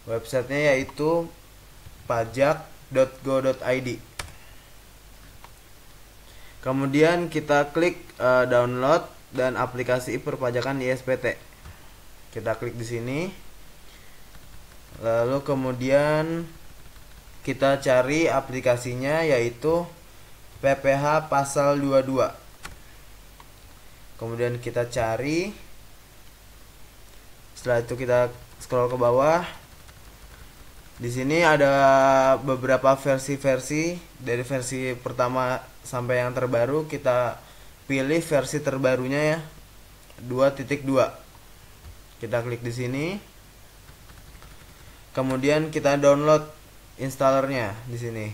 Websitenya yaitu pajak.go.id. Kemudian kita klik download dan aplikasi perpajakan ISPT. Kita klik di sini. Lalu kemudian kita cari aplikasinya yaitu PPH pasal 22. Kemudian kita cari. Setelah itu kita scroll ke bawah. Di sini ada beberapa versi-versi, dari versi pertama sampai yang terbaru. Kita pilih versi terbarunya ya, 2.2. Kita klik di sini. Kemudian kita download installernya di sini.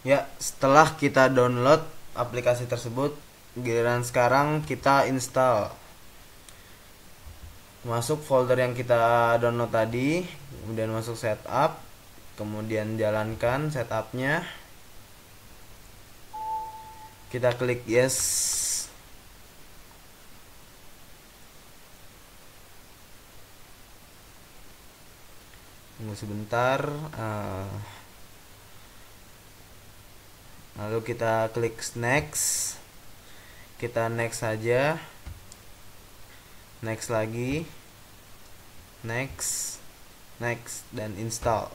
Ya, setelah kita download aplikasi tersebut, giliran sekarang kita install. Masuk folder yang kita download tadi, kemudian masuk setup, kemudian jalankan setupnya. Kita klik yes. Tunggu sebentar. Lalu kita klik next, kita next saja, next lagi, next, next, dan install.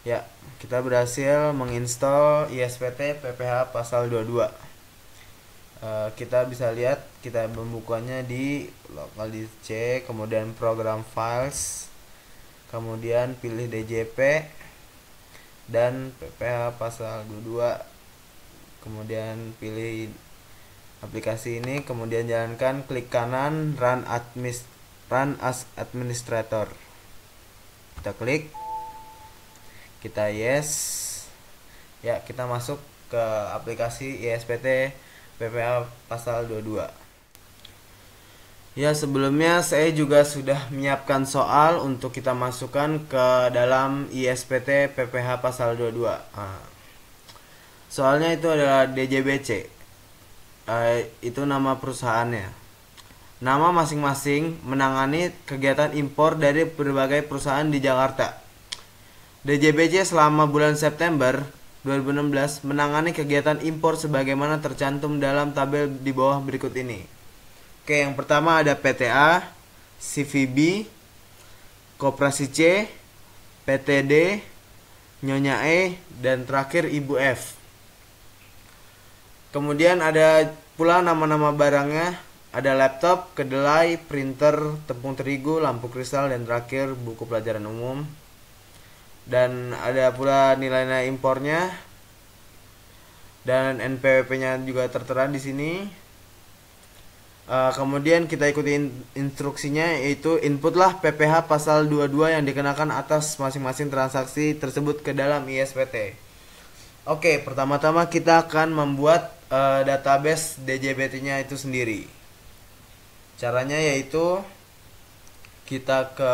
Ya, kita berhasil menginstal ISPT PPH pasal 22. Kita bisa lihat, kita membukanya di local disk C, kemudian program files, kemudian pilih DJP dan PPH pasal 22, kemudian pilih aplikasi ini, kemudian jalankan, klik kanan run as administrator. Kita klik, kita yes. Ya, kita masuk ke aplikasi ISPT PPH pasal 22. Ya, sebelumnya saya juga sudah menyiapkan soal untuk kita masukkan ke dalam ISPT PPH pasal 22. Soalnya itu adalah DJBC. Itu nama perusahaannya. Nama masing-masing menangani kegiatan impor dari berbagai perusahaan di Jakarta. DJBC selama bulan September 2016 menangani kegiatan impor sebagaimana tercantum dalam tabel di bawah berikut ini. Oke, yang pertama ada PTA, CVB, Koperasi C, PTD, Nyonya E, dan terakhir Ibu F. Kemudian ada pula nama-nama barangnya, ada laptop, kedelai, printer, tepung terigu, lampu kristal, dan terakhir buku pelajaran umum. Dan ada pula nilai-nilai impornya dan NPWP-nya juga tertera di sini. Kemudian kita ikuti instruksinya, yaitu inputlah PPH pasal 22 yang dikenakan atas masing-masing transaksi tersebut ke dalam ISPT. Oke, pertama-tama kita akan membuat database DJBT-nya itu sendiri. Caranya yaitu kita ke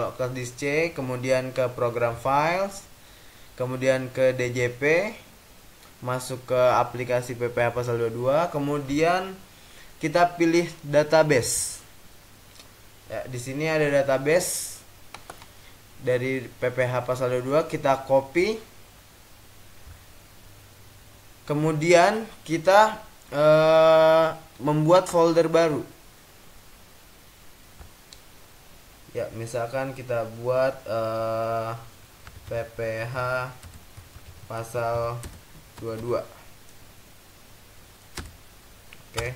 local disk C, kemudian ke program files, kemudian ke DJP, masuk ke aplikasi PPH pasal 22, kemudian kita pilih database. Ya, di sini ada database dari PPH pasal 22, kita copy. Kemudian kita membuat folder baru. Ya, misalkan kita buat PPH pasal 22. Oke.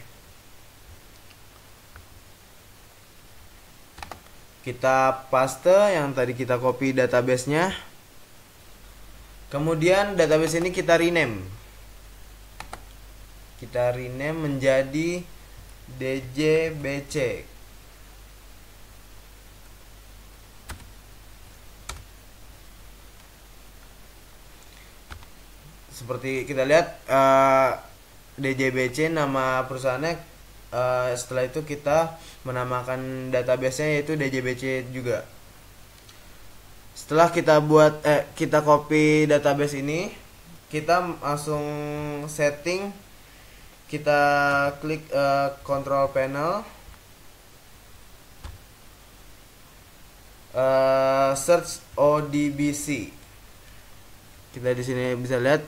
Kita paste yang tadi kita copy database-nya. Kemudian database ini kita rename. Kita rename menjadi DJBC. Seperti kita lihat DJBC nama perusahaannya, setelah itu kita menamakan database-nya yaitu DJBC juga. Setelah kita copy database ini, kita langsung setting, kita klik control panel, search ODBC. Kita di sini bisa lihat,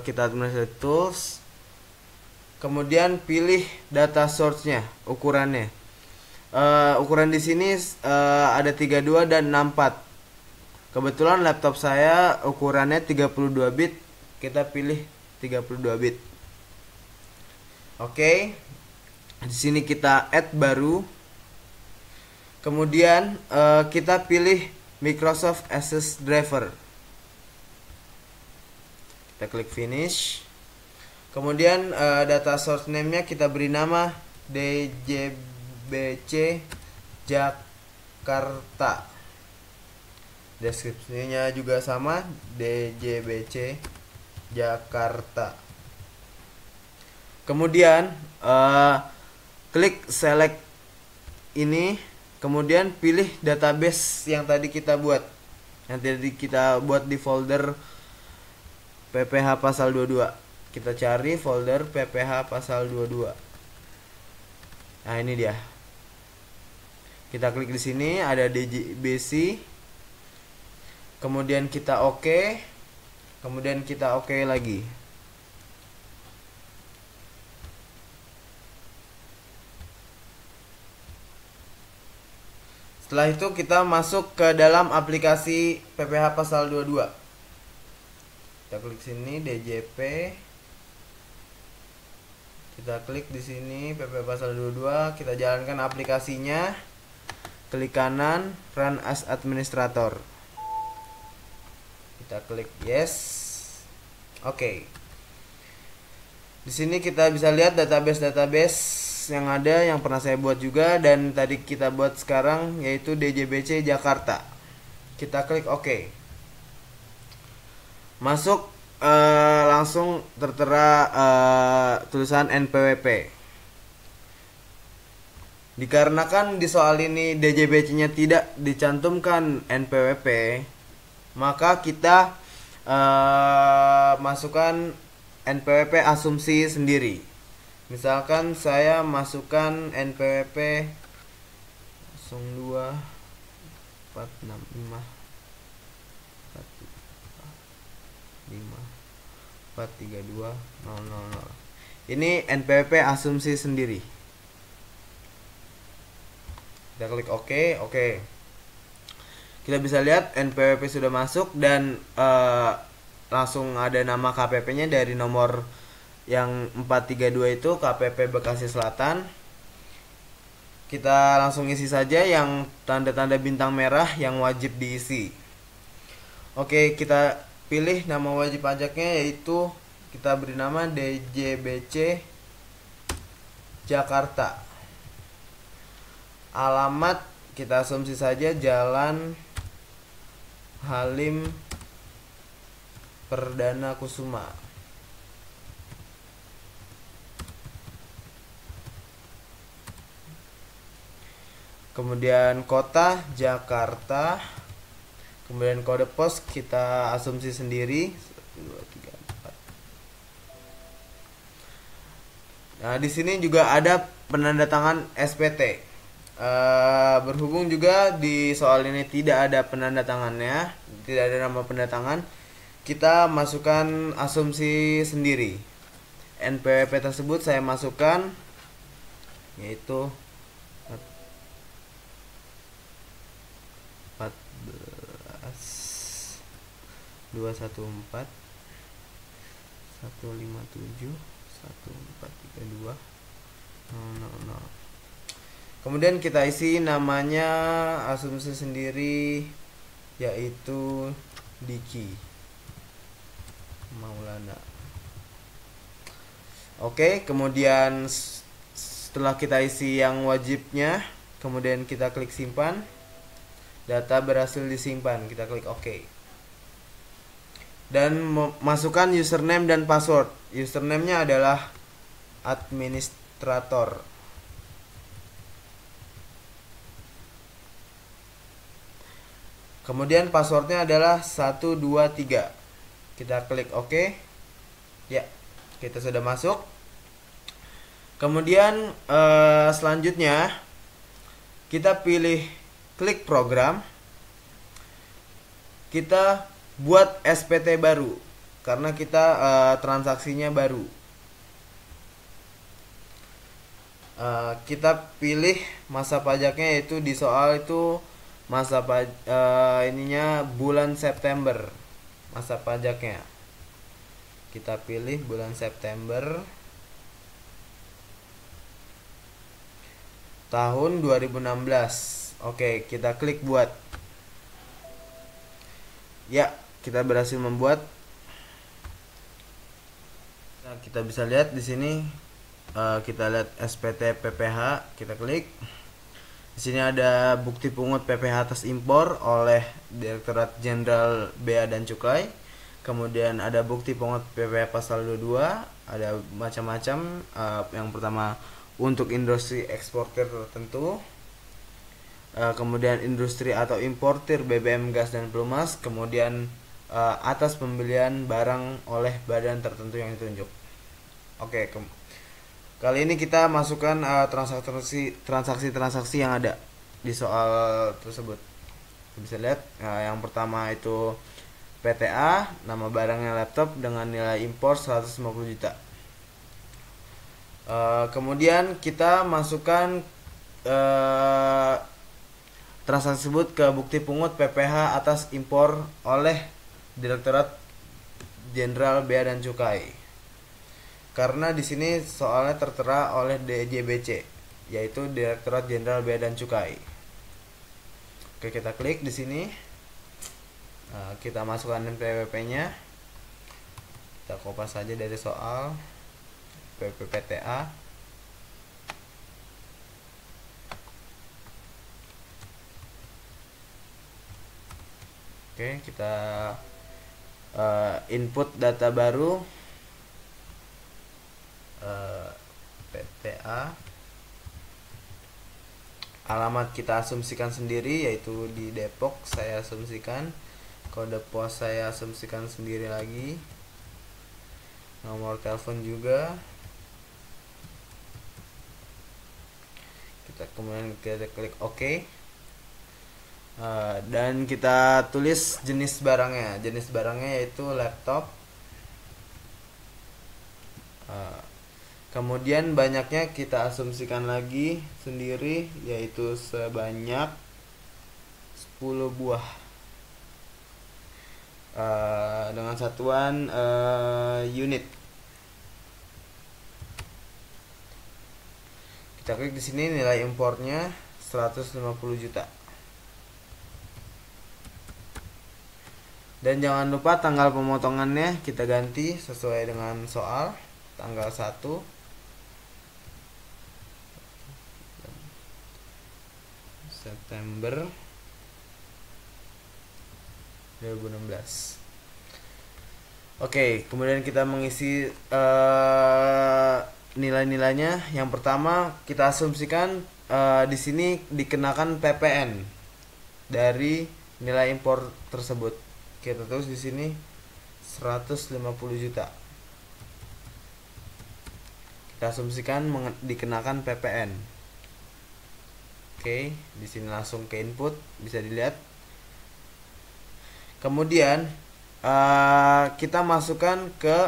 kita administrate tools, kemudian pilih data source-nya, ukurannya. Ukuran di sini ada 32 dan 64. Kebetulan laptop saya ukurannya 32 bit, kita pilih 32 bit. Oke. Di sini kita add baru. Kemudian kita pilih Microsoft Access Driver. Kita klik finish. Kemudian data source name-nya kita beri nama DJBC Jakarta. Deskripsinya juga sama, DJBC Jakarta. Kemudian klik select ini, kemudian pilih database yang tadi kita buat. Yang tadi kita buat di folder PPH pasal 22. Kita cari folder PPH pasal 22. Nah, ini dia. Kita klik di sini, ada DJBC. kemudian kita oke, kemudian kita oke lagi. Setelah itu kita masuk ke dalam aplikasi PPH pasal 22. Kita klik sini DJP. Kita klik di sini PPH pasal 22, kita jalankan aplikasinya. Klik kanan Run as Administrator. Kita klik yes. Oke. Di sini kita bisa lihat database yang ada, yang pernah saya buat juga dan tadi kita buat sekarang, yaitu DJBC Jakarta. Kita klik OK. Masuk, langsung tertera tulisan NPWP. Dikarenakan di soal ini DJBC-nya tidak dicantumkan NPWP, maka kita masukkan NPWP asumsi sendiri. Misalkan saya masukkan NPWP 02 465 432 000. Ini NPWP asumsi sendiri. Kita klik OK. Oke. Kita bisa lihat NPWP sudah masuk dan langsung ada nama KPP-nya dari nomor yang 432 itu, KPP Bekasi Selatan. Kita langsung isi saja yang tanda-tanda bintang merah yang wajib diisi. Oke, kita pilih nama wajib pajaknya, yaitu kita beri nama DJBC Jakarta. Alamat kita asumsi saja Jalan Halim Perdana Kusuma. Kemudian kota Jakarta. Kemudian kode pos kita asumsi sendiri 234. Nah, di sini juga ada penandatangan SPT. Berhubung juga di soal ini tidak ada penanda tangannya, tidak ada nama penanda tangan, kita masukkan asumsi sendiri. NPWP tersebut saya masukkan, yaitu 214 157 1432 000. Kemudian kita isi namanya asumsi sendiri, yaitu Diki Maulana. Oke, kemudian setelah kita isi yang wajibnya, kemudian kita klik simpan. Data berhasil disimpan, kita klik OK. Dan masukkan username dan password. Username-nya adalah administrator. Kemudian passwordnya adalah 123. Kita klik OK. Ya, kita sudah masuk. Kemudian selanjutnya kita pilih klik program. Kita buat SPT baru karena kita transaksinya baru. Kita pilih masa pajaknya, yaitu di soal itu masa ininya bulan September. Masa pajaknya kita pilih bulan September tahun 2016. Oke, kita klik buat. Ya, kita berhasil membuat. Nah, kita bisa lihat di sini, kita lihat SPT PPH, kita klik. Di sini ada bukti pungut PPH atas impor oleh Direktorat Jenderal Bea dan Cukai. Kemudian ada bukti pungut PPH pasal 22, ada macam-macam. Yang pertama untuk industri eksportir tertentu. Kemudian industri atau importir BBM gas dan pelumas. Kemudian atas pembelian barang oleh badan tertentu yang ditunjuk. Oke, kali ini kita masukkan transaksi-transaksi yang ada di soal tersebut. Bisa lihat yang pertama itu PTA, nama barangnya laptop dengan nilai impor 150 juta. Kemudian kita masukkan transaksi tersebut ke bukti pungut PPh atas impor oleh Direktorat Jenderal Bea dan Cukai. Karena di sini soalnya tertera oleh DJBC, yaitu Direktorat Jenderal Bea dan Cukai. Oke, kita klik di sini. Kita masukkan NPWP-nya. Kita kopas saja dari soal PPPTA. Oke, kita input data baru PTA. Alamat kita asumsikan sendiri, yaitu di Depok saya asumsikan. Kode pos saya asumsikan sendiri lagi. Nomor telepon juga. Kemudian kita klik OK. Dan kita tulis jenis barangnya. Jenis barangnya yaitu laptop. Kemudian banyaknya kita asumsikan lagi sendiri, yaitu sebanyak 10 buah. Dengan satuan unit. Kita klik di sini, nilai importnya 150 juta. Dan jangan lupa tanggal pemotongannya kita ganti sesuai dengan soal, tanggal 1 September 2016. Oke, kemudian kita mengisi nilai-nilainya. Yang pertama kita asumsikan di sini dikenakan PPN dari nilai impor tersebut. Kita tulis di sini 150 juta. Kita asumsikan dikenakan PPN. Oke, di sini langsung ke input, bisa dilihat. Kemudian kita masukkan ke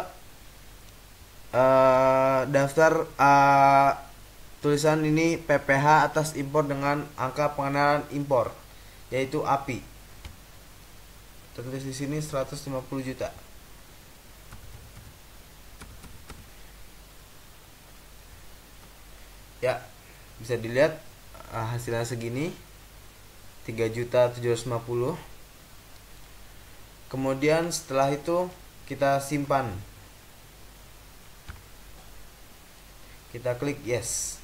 daftar tulisan ini PPh atas impor dengan angka pengenalan impor, yaitu API. Tertulis di sini 150 juta. Ya, bisa dilihat hasilnya segini, 3.750. Kemudian setelah itu kita simpan. Kita klik yes.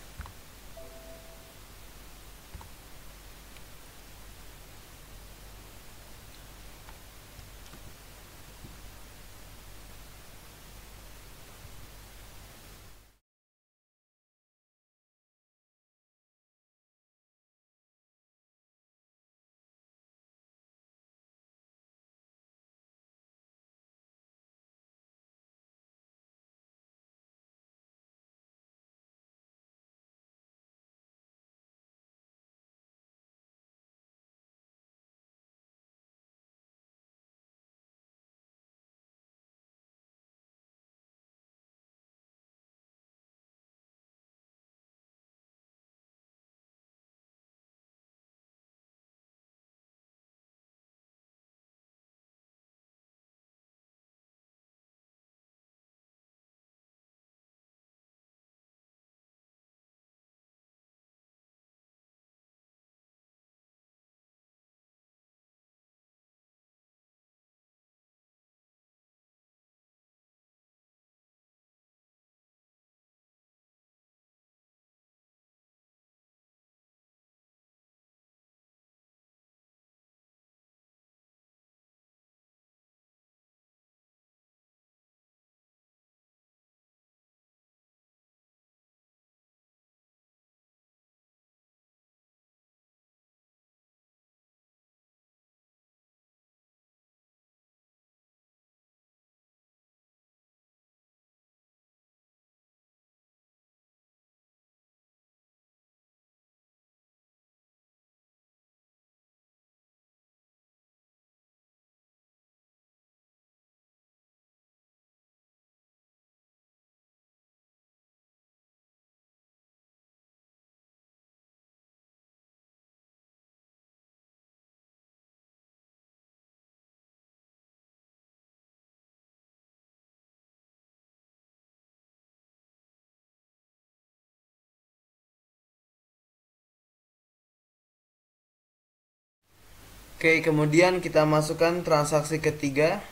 Oke, kemudian kita masukkan transaksi ketiga,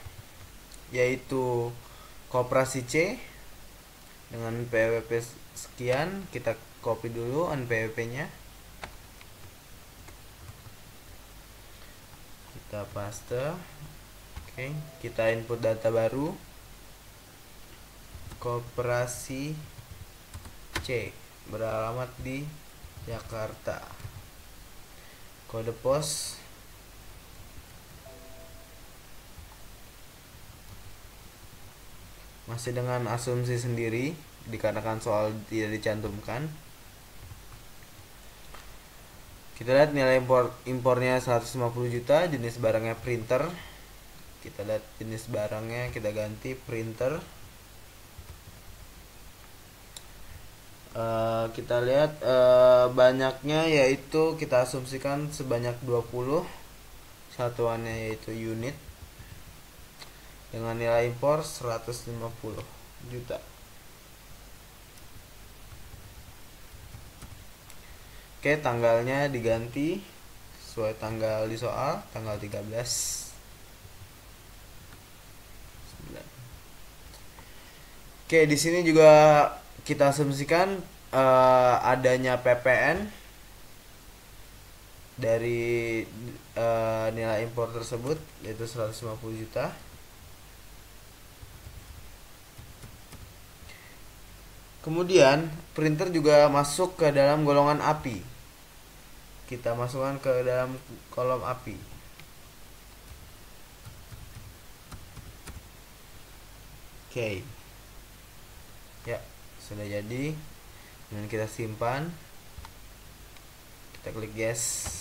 yaitu koperasi C dengan PWP sekian. Kita copy dulu NPWP-nya, kita paste. Oke, kita input data baru, koperasi C beralamat di Jakarta, kode pos masih dengan asumsi sendiri dikarenakan soal tidak dicantumkan. Kita lihat nilai impornya 150 juta, jenis barangnya printer. Kita lihat jenis barangnya, kita ganti printer. Kita lihat banyaknya, yaitu kita asumsikan sebanyak 20, satuannya yaitu unit, dengan nilai impor 150 juta. Oke, tanggalnya diganti sesuai tanggal di soal, tanggal 13/9. Oke, di sini juga kita asumsikan adanya PPN dari nilai impor tersebut, yaitu 150 juta. Kemudian printer juga masuk ke dalam golongan API. Kita masukkan ke dalam kolom API. Oke. Ya, sudah jadi. Dan kita simpan. Kita klik yes.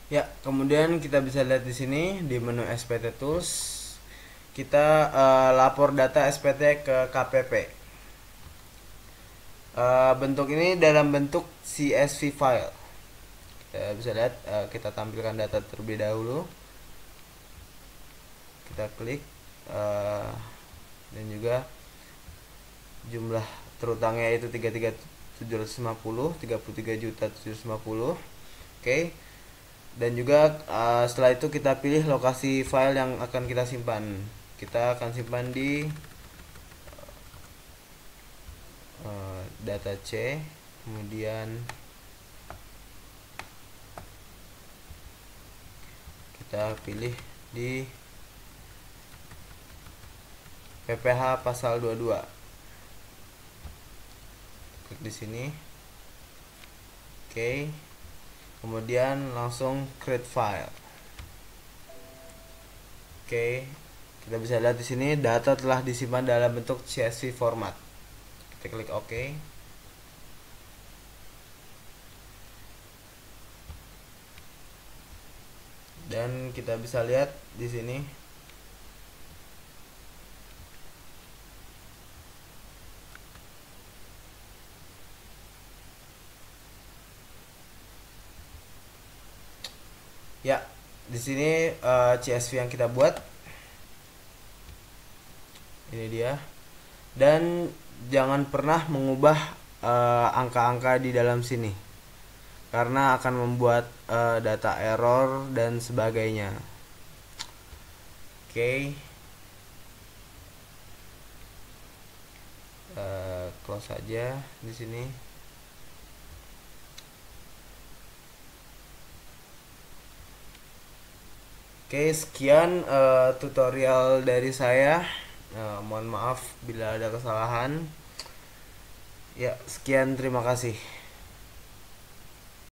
Ya, kemudian kita bisa lihat di sini di menu SPT Tools kita lapor data SPT ke KPP. Bentuk ini dalam bentuk CSV file. Kita bisa lihat, kita tampilkan data terlebih dahulu. Kita klik dan juga jumlah terutangnya itu 33.750, 33.750. Oke. Dan juga setelah itu kita pilih lokasi file yang akan kita simpan. Kita akan simpan di data C, kemudian kita pilih di PPH pasal 22. Klik di sini. Oke. Kemudian langsung create file. Oke. Kita bisa lihat di sini data telah disimpan dalam bentuk CSV format. Kita klik OK. Dan kita bisa lihat di sini ya, di sini CSV yang kita buat ini dia. Dan jangan pernah mengubah angka-angka di dalam sini karena akan membuat data error dan sebagainya. Oke. Close saja di sini. Oke, sekian tutorial dari saya. Mohon maaf bila ada kesalahan. Ya, sekian, terima kasih.